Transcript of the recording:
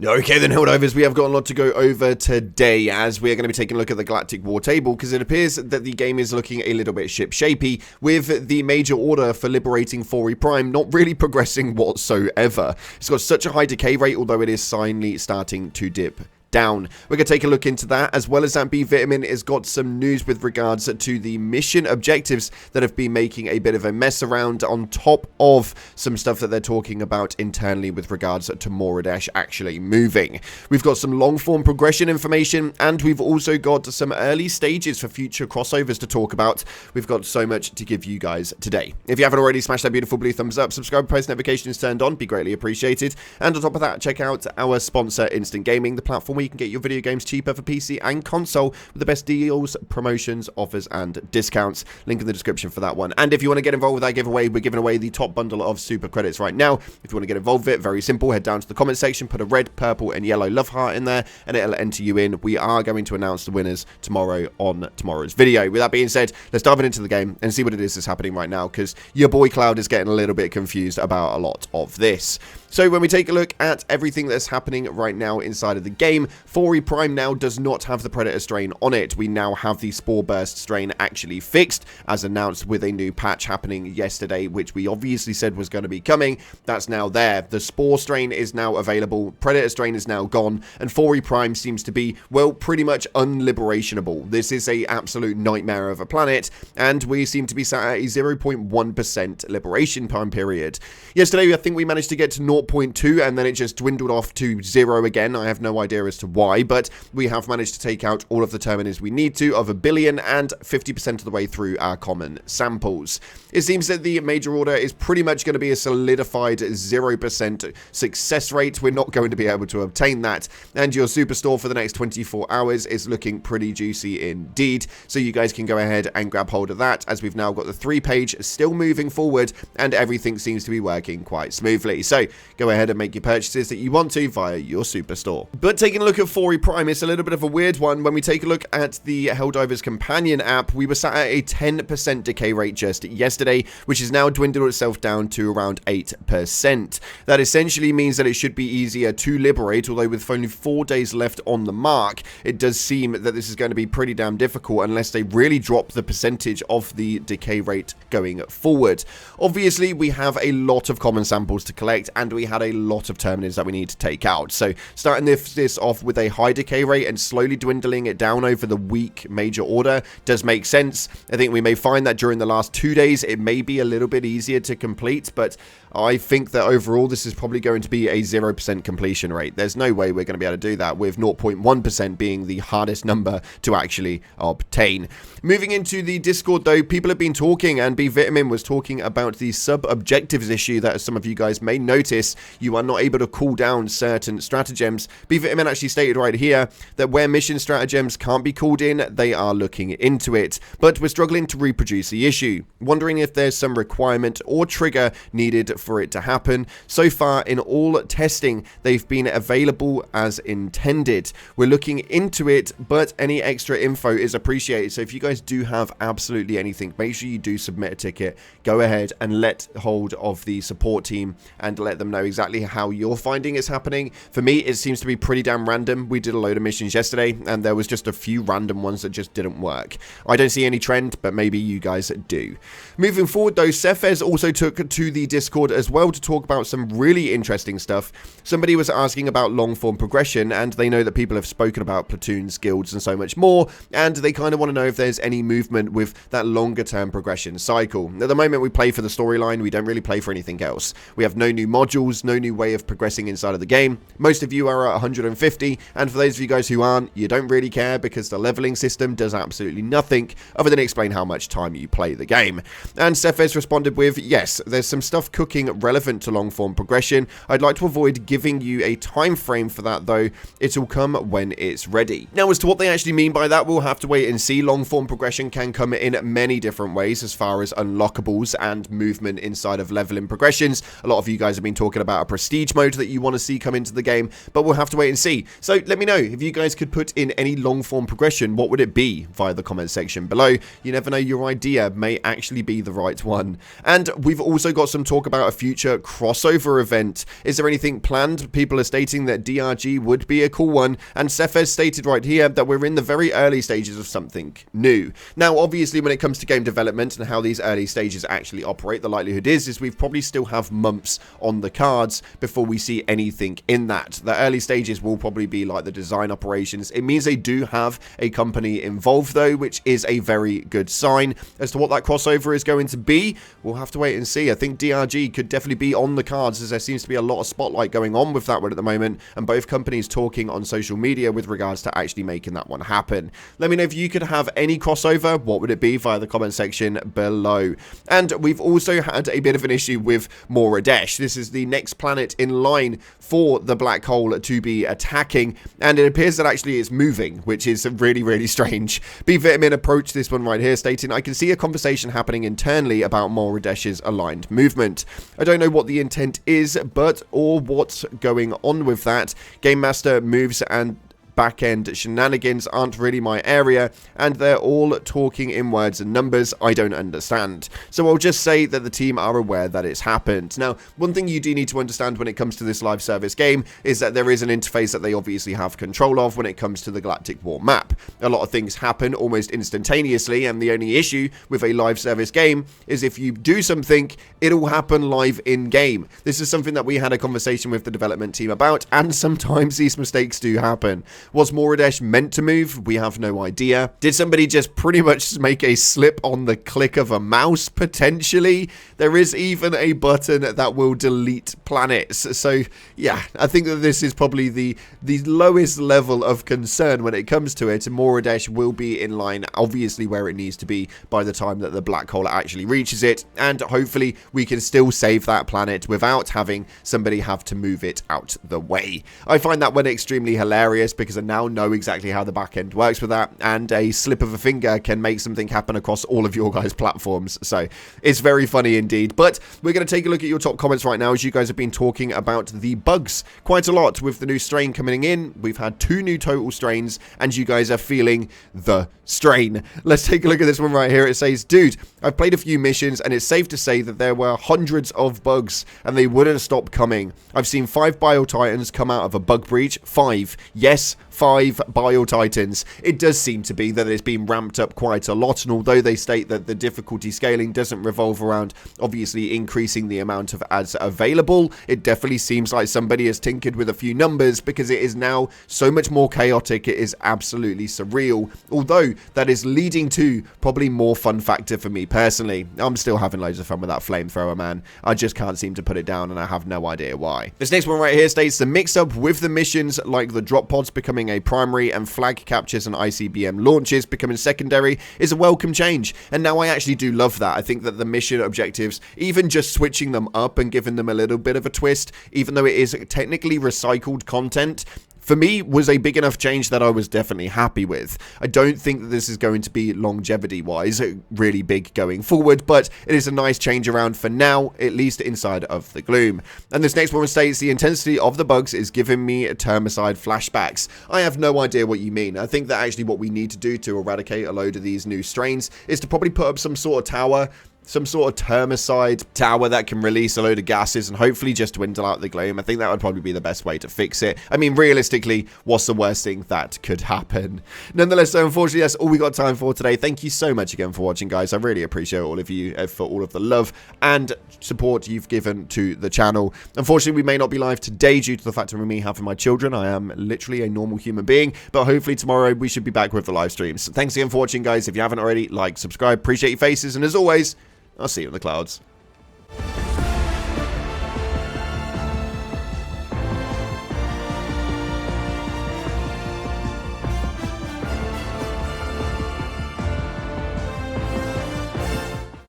Okay then, Helldivers, we have got a lot to go over today as we are going to be taking a look at the Galactic War table because it appears that the game is looking a little bit ship-shapey with the major order for liberating Fori Prime not really progressing whatsoever. It's got such a high decay rate, although it is finally starting to dip down. We're going to take a look into that, as well as that B Vitamin has got some news with regards to the mission objectives that have been making a bit of a mess around, on top of some stuff that they're talking about internally with regards to Moradesh actually moving. We've got some long form progression information, and we've also got some early stages for future crossovers to talk about. We've got so much to give you guys today. If you haven't already, smash that beautiful blue thumbs up, subscribe, post notifications turned on, be greatly appreciated. And on top of that, check out our sponsor Instant Gaming, the platform where you can get your video games cheaper for PC and console with the best deals, promotions, offers, and discounts. Link in the description for that one. And if you want to get involved with that giveaway, we're giving away the top bundle of super credits right now. If you want to get involved with it, very simple. Head down to the comment section, put a red, purple, and yellow love heart in there, and it'll enter you in. We are going to announce the winners tomorrow on tomorrow's video. With that being said, let's dive into the game and see what it is that's happening right now, because your boy Cloud is getting a little bit confused about a lot of this. So when we take a look at everything that's happening right now inside of the game, Fori Prime now does not have the Predator strain on it. We now have the Spore Burst strain actually fixed, as announced with a new patch happening yesterday, which we obviously said was going to be coming. That's now there. The Spore strain is now available, Predator strain is now gone, and Fori Prime seems to be, well, pretty much unliberationable. This is a absolute nightmare of a planet, and we seem to be sat at a 0.1% liberation time period. Yesterday, I think we managed to get to 0.2, and then it just dwindled off to 0 again. I have no idea as to why, but we have managed to take out all of the terminus we need to, of 1 billion, and 50% of the way through our common samples. It seems that the major order is pretty much going to be a solidified 0% success rate. We're not going to be able to obtain that, and your superstore for the next 24 hours is looking pretty juicy indeed, so you guys can go ahead and grab hold of that, as we've now got the 3-page still moving forward, and everything seems to be working quite smoothly. So go ahead and make your purchases that you want to via your superstore. But taking a look at Fori Prime, it's a little bit of a weird one. When we take a look at the Helldivers companion app, we were sat at a 10% decay rate just yesterday, which has now dwindled itself down to around 8%. That essentially means that it should be easier to liberate, although with only 4 days left on the mark, it does seem that this is going to be pretty damn difficult unless they really drop the percentage of the decay rate going forward. Obviously, we have a lot of common samples to collect, and we had a lot of terminals that we need to take out. So starting this off with a high decay rate and slowly dwindling it down over the week major order does make sense. I think we may find that during the last 2 days it may be a little bit easier to complete, but I think that overall this is probably going to be a 0% completion rate. There's no way we're going to be able to do that, with 0.1% being the hardest number to actually obtain. Moving into the Discord though, people have been talking, and B Vitamin was talking about the sub-objectives issue that some of you guys may notice. You are not able to cool down certain stratagems. B Vitamin actually stated right here that where mission stratagems can't be called in, they are looking into it, but we're struggling to reproduce the issue, wondering if there's some requirement or trigger needed for it to happen. So far in all testing, they've been available as intended. We're looking into it, but any extra info is appreciated. So if you guys do have absolutely anything, make sure you do submit a ticket. Go ahead and let hold of the support team and let them know exactly how you're finding it's happening. For me, it seems to be pretty damn random. We did a load of missions yesterday, and there was just a few random ones that just didn't work. I don't see any trend, but maybe you guys do. Moving forward though, Cephas also took to the Discord as well to talk about some really interesting stuff. Somebody was asking about long form progression, and they know that people have spoken about platoons, guilds, and so much more, and they kind of want to know if there's any movement with that longer term progression cycle. At the moment, we play for the storyline. We don't really play for anything else. We have no new modules, no new way of progressing inside of the game. Most of you are at 150, and for those of you guys who aren't, you don't really care, because the leveling system does absolutely nothing other than explain how much time you play the game. And Cephas responded with, yes, there's some stuff cooking relevant to long form progression. I'd like to avoid giving you a time frame for that though. It'll come when it's ready. Now, as to what they actually mean by that, we'll have to wait and see. Long form progression can come in many different ways as far as unlockables and movement inside of leveling progressions. A lot of you guys have been talking about a prestige mode that you want to see come into the game, but we'll have to wait and see. So let me know if you guys could put in any long form progression. What would it be via the comment section below? You never know, your idea may actually be the right one. And we've also got some talk about about a future crossover event. Is there anything planned? People are stating that DRG would be a cool one, and Cephas stated right here that we're in the very early stages of something new. Now, obviously, when it comes to game development and how these early stages actually operate, the likelihood is we've probably still have months on the cards before we see anything in that. The early stages will probably be like the design operations. It means they do have a company involved though, which is a very good sign. As to what that crossover is going to be, we'll have to wait and see. I think DRG could definitely be on the cards, as there seems to be a lot of spotlight going on with that one at the moment, and both companies talking on social media with regards to actually making that one happen. Let me know if you could have any crossover. What would it be via the comment section below? And we've also had a bit of an issue with Moradesh. This is the next planet in line for the black hole to be attacking, and it appears that actually it's moving, which is really, really strange. B-Vitamin approached this one right here, stating, I can see a conversation happening internally about Moradesh's aligned movement. I don't know what the intent is, or what's going on with that. Game Master moves and back-end shenanigans aren't really my area, and they're all talking in words and numbers I don't understand. So I'll just say that the team are aware that it's happened. Now, one thing you do need to understand when it comes to this live service game is that there is an interface that they obviously have control of when it comes to the Galactic War map. A lot of things happen almost instantaneously, and the only issue with a live service game is if you do something, it'll happen live in-game. This is something that we had a conversation with the development team about, and sometimes these mistakes do happen. Was Moradesh meant to move? We have no idea. Did somebody just pretty much make a slip on the click of a mouse? Potentially. There is even a button that will delete planets. So yeah, I think that this is probably the lowest level of concern when it comes to it. Moradesh will be in line, obviously, where it needs to be by the time that the black hole actually reaches it, and hopefully we can still save that planet without having somebody have to move it out the way. I find that one extremely hilarious because I now know exactly how the back end works with that, and a slip of a finger can make something happen across all of your guys' platforms. So it's very funny indeed. But we're going to take a look at your top comments right now, as you guys have been talking about the bugs quite a lot with the new strain coming in. We've had 2 new total strains, and you guys are feeling the strain. Let's take a look at this one right here. It says, dude, I've played a few missions, and it's safe to say that there were hundreds of bugs, and they wouldn't stop coming. I've seen 5 Bio-Titans come out of a bug breach. 5. Yes, 5 Bio-Titans. It does seem to be that it's been ramped up quite a lot, and although they state that the difficulty scaling doesn't revolve around obviously increasing the amount of ads available, it definitely seems like somebody has tinkered with a few numbers, because it is now so much more chaotic. It is absolutely surreal, although that is leading to probably more fun factor for me personally. I'm still having loads of fun with that flamethrower, man. I just can't seem to put it down, and I have no idea why. This next one right here states the mix-up with the missions, like the drop pods becoming a primary and flag captures and ICBM launches becoming secondary, is a welcome change, and now I actually do love that. I think that the mission objectives, even just switching them up and giving them a little bit of a twist, even though it is technically recycled content, for me, was a big enough change that I was definitely happy with. I don't think that this is going to be longevity-wise really big going forward, but it is a nice change around for now, at least inside of the gloom. And this next one states, the intensity of the bugs is giving me termicide flashbacks. I have no idea what you mean. I think that actually what we need to do to eradicate a load of these new strains is to probably put up some sort of tower, some sort of termicide tower that can release a load of gases and hopefully just dwindle out the gloom. I think that would probably be the best way to fix it. I mean, realistically, what's the worst thing that could happen? Nonetheless, so unfortunately, that's all we got time for today. Thank you so much again for watching, guys. I really appreciate all of you for all of the love and support you've given to the channel. Unfortunately, we may not be live today due to the fact of me having my children. I am literally a normal human being, but hopefully tomorrow we should be back with the live streams. Thanks again for watching, guys. If you haven't already, like, subscribe. Appreciate your faces, and as always, I'll see you in the clouds.